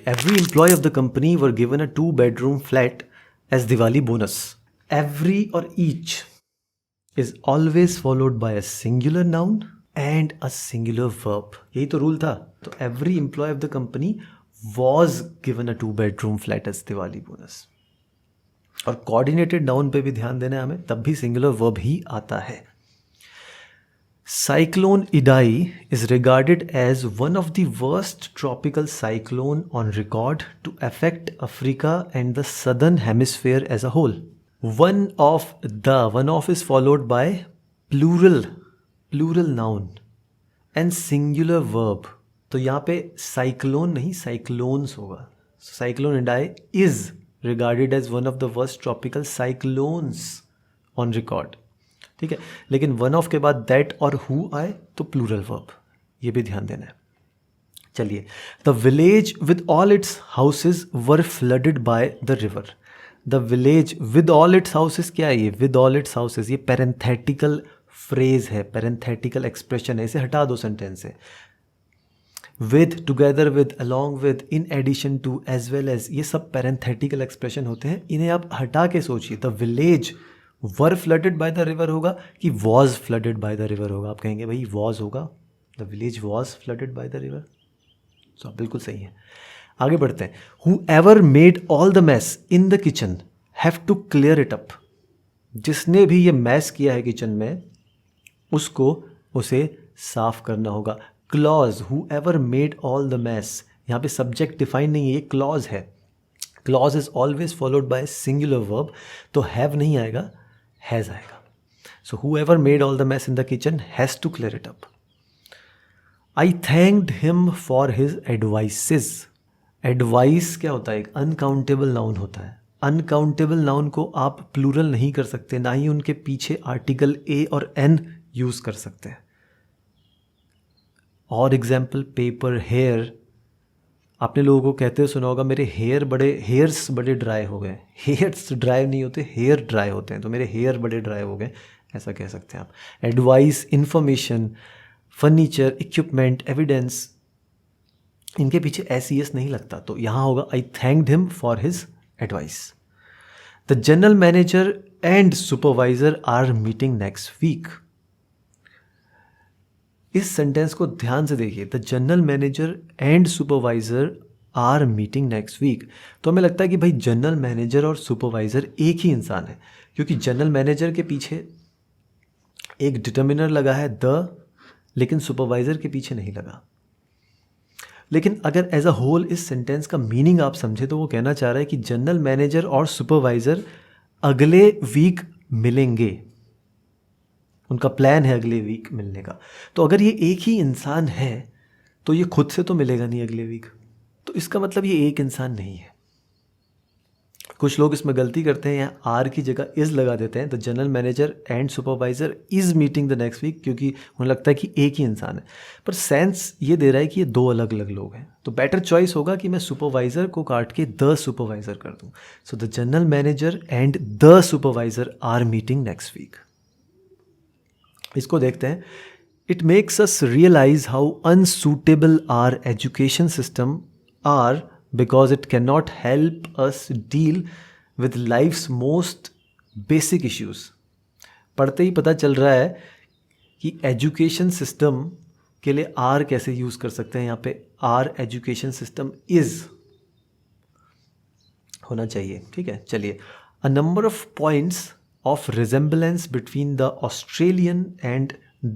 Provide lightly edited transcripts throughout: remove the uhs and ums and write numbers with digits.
Every employee of the company were given a 2-bedroom flat as Diwali bonus. Every or each is always followed by a singular noun and a singular verb. यही तो rule था. तो every employee of the company was given a 2-bedroom flat as Diwali bonus. और coordinated noun पे भी ध्यान देना है हमें, तब भी सिंगुलर वर्ब ही आता है. Cyclone Idai is regarded as one of the worst tropical cyclone on record to affect Africa and the southern hemisphere as a whole. One of is followed by plural noun and singular verb. तो यहाँ पे cyclone नहीं cyclones होगा. So Cyclone Idai is regarded as one of the worst tropical cyclones on record. ठीक है, लेकिन one of के बाद दैट और हु आए तो प्लूरल वर्ब, ये भी ध्यान देना है. चलिए, the village with all its houses were flooded by the river. The village with all its houses क्या है? ये विद ऑल इट्स हाउसेज, ये पैरेंथेटिकल फ्रेज है, पैरेंथेटिकल एक्सप्रेशन है, इसे हटा दो सेंटेंस से. With, together with, along with, in addition to, as well as, ये सब पैरेंथेटिकल एक्सप्रेशन होते हैं. इन्हें आप हटा के सोचिए. The village were flooded by the river होगा कि was flooded by the river होगा? आप कहेंगे भाई वॉज होगा, the village was flooded by the river. तो बिल्कुल सही है. आगे बढ़ते हैं. Whoever made all the mess in the kitchen have to clear it up. जिसने भी ये मैस किया है किचन में, उसको उसे साफ करना होगा. Clause, whoever made all the mess, यहाँ पे सब्जेक्ट डिफाइन नहीं है, ये क्लॉज है. Clause is always followed by singular verb, तो हैव नहीं आएगा, हैज़ आएगा. सो whoever made all the mess in the kitchen has to clear it up. I thanked him for his advices. Advice क्या होता है? एक अनकाउंटेबल नाउन होता है. अनकाउंटेबल नाउन को आप प्लूरल नहीं कर सकते, ना ही उनके पीछे आर्टिकल ए और एन यूज़ कर सकते हैं. और एग्जाम्पल, पेपर, हेयर. आपने लोगों को कहते हुए सुना होगा मेरे हेयर्स बड़े ड्राई हो गए. हेयर्स ड्राई नहीं होते, हेयर ड्राई होते हैं. तो मेरे हेयर बड़े ड्राई हो गए, ऐसा कह सकते हैं आप. Advice, information, furniture, equipment, evidence, इनके पीछे एस नहीं लगता. तो यहाँ होगा I thanked him for his advice. The general manager and supervisor are meeting next week. इस सेंटेंस को ध्यान से देखिए. The general manager and supervisor are meeting next week. तो हमें लगता है कि भाई जनरल मैनेजर और सुपरवाइजर एक ही इंसान है, क्योंकि जनरल मैनेजर के पीछे एक डिटर्मिनर लगा है द, लेकिन सुपरवाइजर के पीछे नहीं लगा. लेकिन अगर एज अ होल इस सेंटेंस का मीनिंग आप समझे तो वो कहना चाह रहा है कि जनरल मैनेजर और सुपरवाइजर अगले वीक मिलेंगे. उनका प्लान है अगले वीक मिलने का. तो अगर ये एक ही इंसान है तो ये खुद से तो मिलेगा नहीं अगले वीक. तो इसका मतलब ये एक इंसान नहीं है. कुछ लोग इसमें गलती करते हैं, यहाँ आर की जगह इज़ लगा देते हैं. The general manager and supervisor is meeting the next week, क्योंकि उन्हें लगता है कि एक ही इंसान है. पर सेंस ये दे रहा है कि ये दो अलग अलग लोग हैं. तो बेटर चॉइस होगा कि मैं सुपरवाइज़र को काट के द सुपरवाइज़र कर दूँ. So the general manager and the supervisor are meeting next week. इसको देखते हैं. It makes us realise how unsuitable our education system are because it can not help us deal with life's most basic issues. पढ़ते ही पता चल रहा है कि एजुकेशन सिस्टम के लिए आर कैसे यूज़ कर सकते हैं. यहाँ पे आर एजुकेशन सिस्टम इज़ होना चाहिए. ठीक है, चलिए. A number of points of resemblance between the Australian and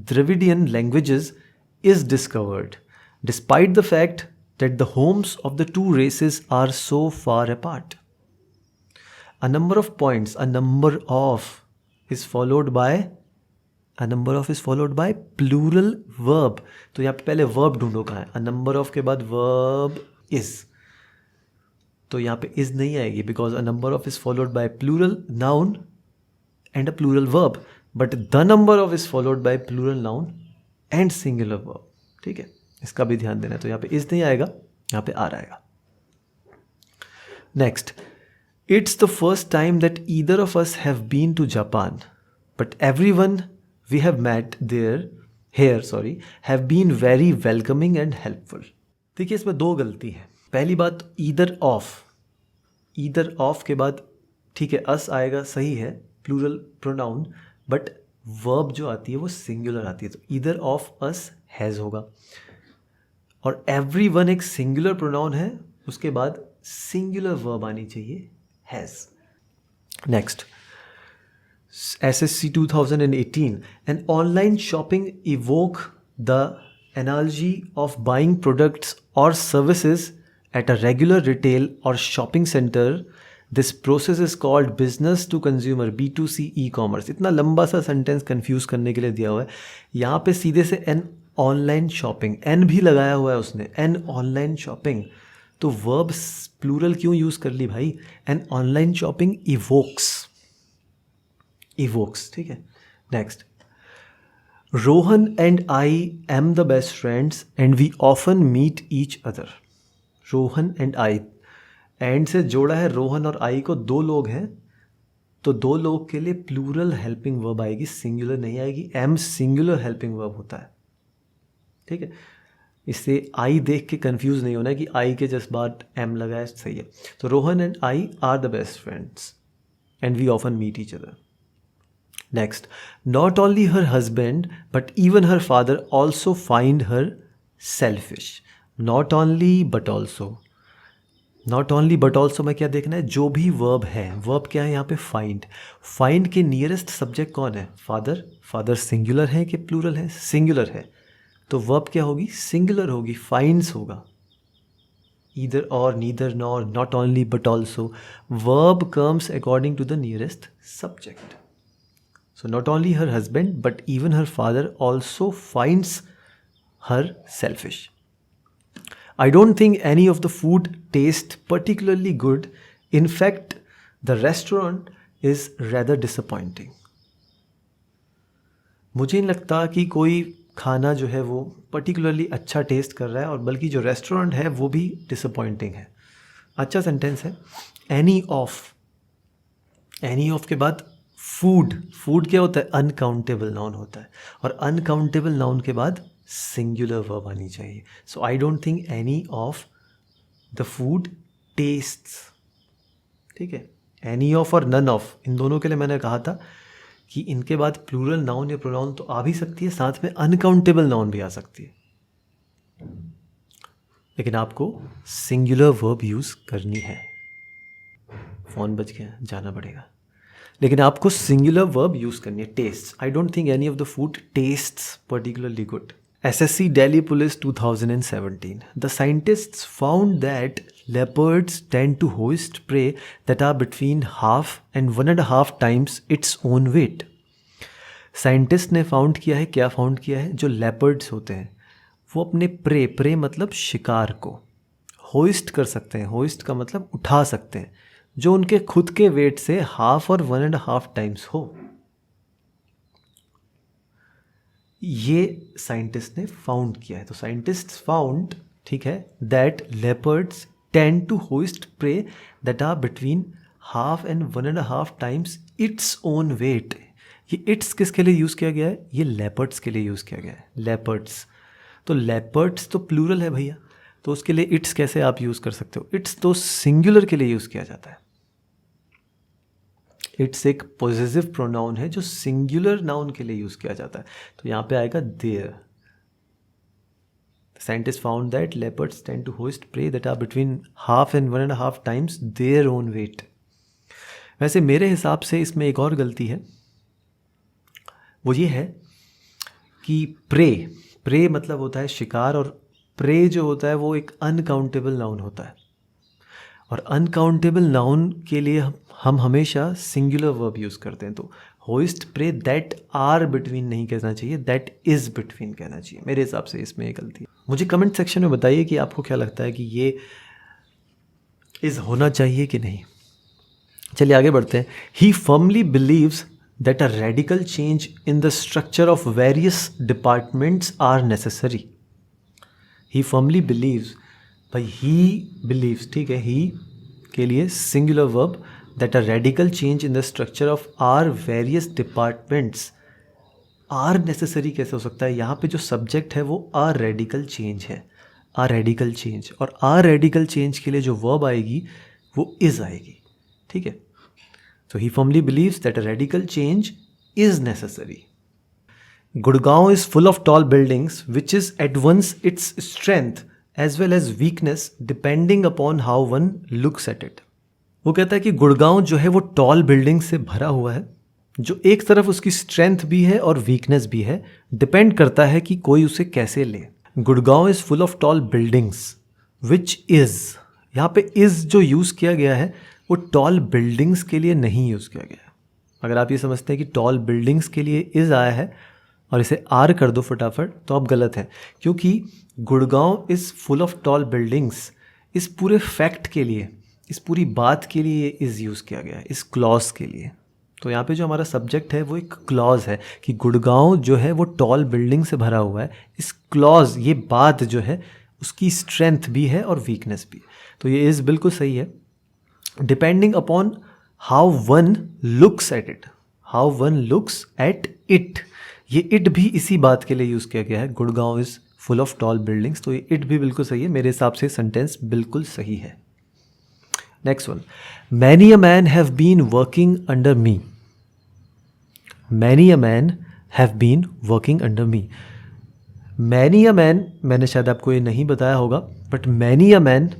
Dravidian languages is discovered, despite the fact that the homes of the two races are so far apart. A number of points, a number of is followed by plural verb. तो यहाँ पे पहले verb ढूंढो कहाँ है. A number of के बाद verb is. तो यहाँ पे is नहीं आएगी because a number of is followed by plural noun and a plural verb, but the number of is followed by plural noun and singular verb. ठीक है, इसका भी ध्यान देना है. तो यहाँ पे is नहीं आएगा, यहाँ पे आर आएगा. Next, it's the first time that either of us have been to Japan, but everyone we have met here have been very welcoming and helpful. देखिए, इसमें दो गलती है. पहली बात, ईदर ऑफ के बाद ठीक है अस आएगा, सही है, प्लूरल प्रोनाउन, बट वर्ब जो आती है वो सिंगुलर आती है, तो ईदर ऑफ अस हैज़ होगा। और एवरीवन एक सिंगुलर प्रोनाउन है, उसके बाद सिंगुलर वर्ब आनी चाहिए, has. Next, SSC 2018, an online shopping evoke the analogy of buying products or services at a regular retail or shopping center. This process is called business to consumer, B2C e-commerce. इतना लंबा सा sentence confuse करने के लिए दिया हुआ है। यहाँ पे सीधे से एन ऑनलाइन शॉपिंग, एन भी लगाया हुआ है उसने, एन ऑनलाइन शॉपिंग, तो वर्ब प्लूरल क्यों यूज़ कर ली भाई? एन ऑनलाइन शॉपिंग evokes, ठीक है। Next, Rohan and I am the best friends and we often meet each other. Rohan and I, and से जोड़ा है रोहन और आई को, दो लोग हैं, तो दो लोग के लिए प्लूरल हेल्पिंग वर्ब आएगी, सिंगुलर नहीं आएगी। एम सिंगुलर हेल्पिंग वर्ब होता है, ठीक है। इससे आई देख के कंफ्यूज नहीं होना कि आई के जस्ट बाद एम लगा है, सही है। तो Rohan and I are the best friends and we often meet each other. Next, not only her husband but even her father also find her selfish. Not only but also में क्या देखना है? जो भी वर्ब है, वर्ब क्या है यहाँ पे? फाइंड के नियरेस्ट सब्जेक्ट कौन है? फादर सिंगुलर है कि प्लूरल है? सिंगुलर है, तो वर्ब क्या होगी? सिंगुलर होगी, फाइंड्स होगा। ईदर और, neither nor, not only but also, verb comes according to the nearest subject. So not only her husband but even her father also finds her selfish. I don't think any of the food tastes particularly good. In fact, the restaurant is rather disappointing. मुझे नहीं लगता कि कोई खाना जो है वो particularly अच्छा टेस्ट कर रहा है, और बल्कि जो रेस्टोरेंट है वो भी डिसअपॉइंटिंग है। अच्छा सेंटेंस है। एनी ऑफ के बाद फूड क्या होता है? अनकाउंटेबल नाउन होता है, और अनकाउंटेबल नाउन के बाद सिंगुलर वर्ब आनी चाहिए। So I don't think any of the food tastes, ठीक है। एनी ऑफ और नन ऑफ, इन दोनों के लिए मैंने कहा था कि इनके बाद प्लूरल नाउन या प्रोनाउन तो आ भी सकती है, साथ में अनकाउंटेबल नाउन भी आ सकती है, लेकिन आपको सिंगुलर वर्ब यूज़ करनी है। फ़ोन बज गया, जाना पड़ेगा, लेकिन आपको सिंगुलर वर्ब यूज़ करनी है। Taste, I don't think any of the food tastes particularly good. SSC Delhi Police 2017, the scientists found that leopards tend to hoist prey that are between 1/2 and 1.5 times its own weight. Scientist ने found किया है, क्या found किया है? जो leopards होते हैं वो अपने प्रे मतलब शिकार को होइस्ट कर सकते हैं। होइस्ट का मतलब उठा सकते हैं, जो उनके खुद के वेट से 1/2 और 1.5 टाइम्स हो। ये साइंटिस्ट ने फाउंड किया है। तो साइंटिस्ट फाउंड, ठीक है, that leopards tend to hoist prey that are between 1/2 and 1.5 times its own weight. ये इट्स किसके लिए यूज़ किया गया है? ये लेपर्ड्स के लिए यूज़ किया गया है। लेपर्ड्स, तो लेपर्ड्स तो प्लूरल है भैया, तो उसके लिए इट्स कैसे आप यूज़ कर सकते हो? इट्स तो सिंगुलर के लिए यूज़ किया जाता है। इट्स एक पॉजिटिव प्रोनाउन है जो सिंगुलर नाउन के लिए यूज़ किया जाता है, तो यहाँ पे आएगा there. Scientist found that leopards tend to hoist prey that are between 1/2 and 1.5 times their own weight. वैसे मेरे हिसाब से इसमें एक और गलती है, वो ये है कि प्रे मतलब होता है शिकार, और प्रे जो होता है वो एक अनकाउंटेबल नाउन होता है, और अनकाउंटेबल नाउन के लिए हम हमेशा सिंगुलर वर्ब यूज़ करते हैं। तो hoist prey that are between नहीं कहना चाहिए, दैट इज़ बिटवीन कहना चाहिए। मेरे हिसाब से इसमें एक गलती है। मुझे कमेंट सेक्शन में बताइए कि आपको क्या लगता है कि ये इज़ होना चाहिए कि नहीं। चलिए आगे बढ़ते हैं। He firmly believes that a radical change in the structure of various departments are necessary. He firmly believes, भाई ही बिलीव्स, ठीक है, ही के लिए singular verb, that a radical change in the structure of are various departments. Are necessary कैसे हो सकता है? यहाँ पे जो सब्जेक्ट है वो अ रेडिकल चेंज है। आ रेडिकल चेंज, और आ रेडिकल चेंज के लिए जो वर्ब आएगी वो इज आएगी, ठीक है। So he firmly believes that a radical change is necessary. Gurgaon is full of tall buildings, which is at once its strength as well as weakness depending upon how one looks at it. वो कहता है कि गुड़गांव जो है वो tall building से भरा हुआ है, जो एक तरफ उसकी स्ट्रेंथ भी है और वीकनेस भी है, डिपेंड करता है कि कोई उसे कैसे ले। Gurgaon is full of tall buildings which is, यहाँ पे इज़ जो यूज़ किया गया है वो टॉल बिल्डिंग्स के लिए नहीं यूज़ किया गया है। अगर आप ये समझते हैं कि टॉल बिल्डिंग्स के लिए इज़ आया है और इसे आर कर दो फटाफट, तो आप गलत हैं, क्योंकि Gurgaon is full of tall buildings, इस पूरे फैक्ट के लिए, इस पूरी बात के लिए ये इज़ यूज़ किया गया है, इस क्लॉज के लिए। तो यहाँ पे जो हमारा सब्जेक्ट है वो एक क्लॉज है कि गुड़गांव जो है वो टॉल बिल्डिंग से भरा हुआ है। इस क्लॉज, ये बात जो है उसकी स्ट्रेंथ भी है और वीकनेस भी, तो ये इज़ बिल्कुल सही है। Depending upon how one looks at it, how one looks at it, ये इट भी इसी बात के लिए यूज़ किया गया है, Gurgaon is full of tall buildings, तो ये इट भी बिल्कुल सही है। मेरे हिसाब से सेंटेंस बिल्कुल सही है। Next one, many a man have been working under me, many a man have been working under me. Many a man, मैंने शायद आपको ये नहीं बताया होगा, but many a man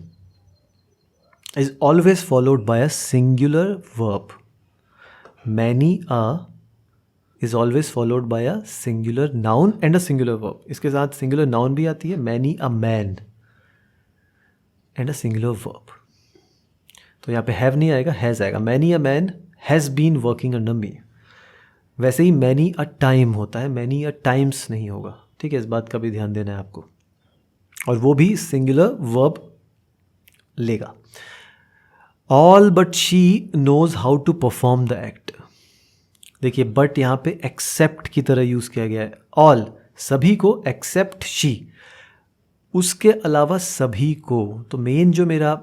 is always followed by a singular verb. Many a is always followed by a singular noun and a singular verb. इसके साथ singular noun भी आती है, many a man and a singular verb. तो यहाँ पे have नहीं आएगा, has आएगा। Many a man has been working under me. वैसे ही many a time होता है, many a times नहीं होगा, ठीक है, इस बात का भी ध्यान देना है आपको, और वो भी singular verb लेगा। All but she knows how to perform the act. देखिए बट यहाँ पे एक्सेप्ट की तरह यूज़ किया गया है, ऑल सभी को, एक्सेप्ट शी उसके अलावा सभी को। तो मेन जो मेरा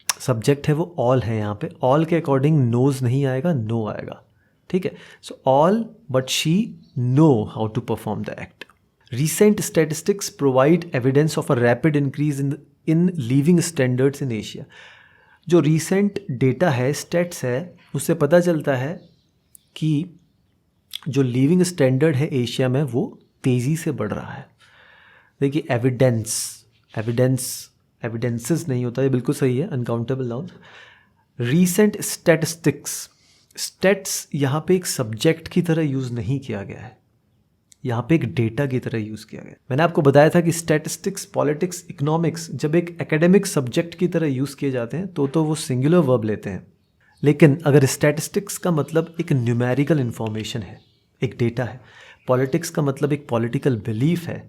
सब्जेक्ट है वो ऑल है, यहाँ पे ऑल के अकॉर्डिंग नोज नहीं आएगा, नो आएगा, ठीक है। So all but she know how to perform the act. Recent statistics provide evidence of a rapid increase in living standards in Asia. जो रीसेंट डेटा है, स्टेट्स है, उससे पता चलता है कि जो लिविंग स्टैंडर्ड है एशिया में वो तेज़ी से बढ़ रहा है। देखिए एविडेंसेस नहीं होता, ये बिल्कुल सही है, uncountable noun. Recent statistics, states यहाँ पे एक सब्जेक्ट की तरह यूज़ नहीं किया गया है, यहाँ पे एक डेटा की तरह यूज़ किया गया। मैंने आपको बताया था कि स्टैटिस्टिक्स, पॉलिटिक्स, इकोनॉमिक्स जब एक एकेडमिक सब्जेक्ट की तरह यूज़ किए जाते हैं तो वो सिंगुलर वर्ब लेते हैं। लेकिन अगर स्टैटिस्टिक्स का मतलब एक न्यूमेरिकल इन्फॉर्मेशन है, एक डेटा है, पॉलिटिक्स का मतलब एक पॉलिटिकल बिलीफ है,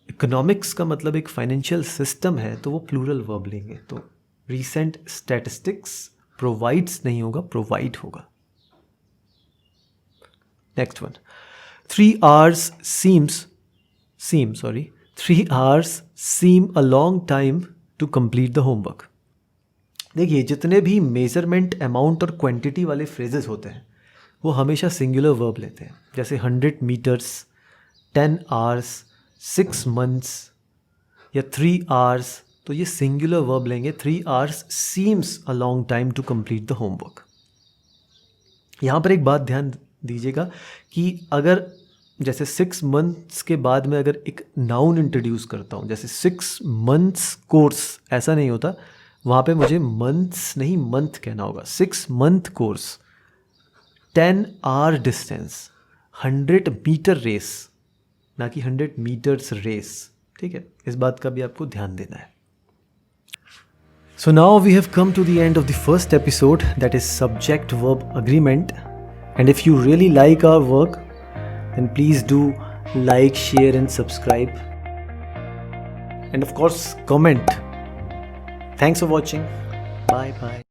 इकोनॉमिक्स का मतलब एक फाइनेंशियल सिस्टम है, तो वो प्लूरल वर्ब लेंगे। तो रीसेंट स्टैटिस्टिक्स प्रोवाइड्स नहीं होगा, प्रोवाइड होगा। Next one, 3 hours seem a long time to complete the homework. देखिए जितने भी मेजरमेंट, अमाउंट और क्वांटिटी वाले फ्रेजेस होते हैं वो हमेशा सिंगुलर वर्ब लेते हैं। जैसे 100 meters, 10 hours, 6 months या 3 hours, तो ये सिंगुलर वर्ब लेंगे। 3 hours seems a long time to complete the homework. यहाँ पर एक बात ध्यान दीजिएगा कि अगर जैसे 6 months के बाद में अगर एक नाउन इंट्रोड्यूस करता हूँ, जैसे 6 months कोर्स, ऐसा नहीं होता, वहाँ पे मुझे मंथ्स नहीं मंथ कहना होगा। 6 month course, 10 hour distance, 100 meter race, ना कि 100 meters रेस, ठीक है, इस बात का भी आपको ध्यान देना है। So now we have come to the end of the first episode, that is subject verb agreement. And if you really like our work, then please do like, share and subscribe. And of course, comment. Thanks for watching. Bye bye.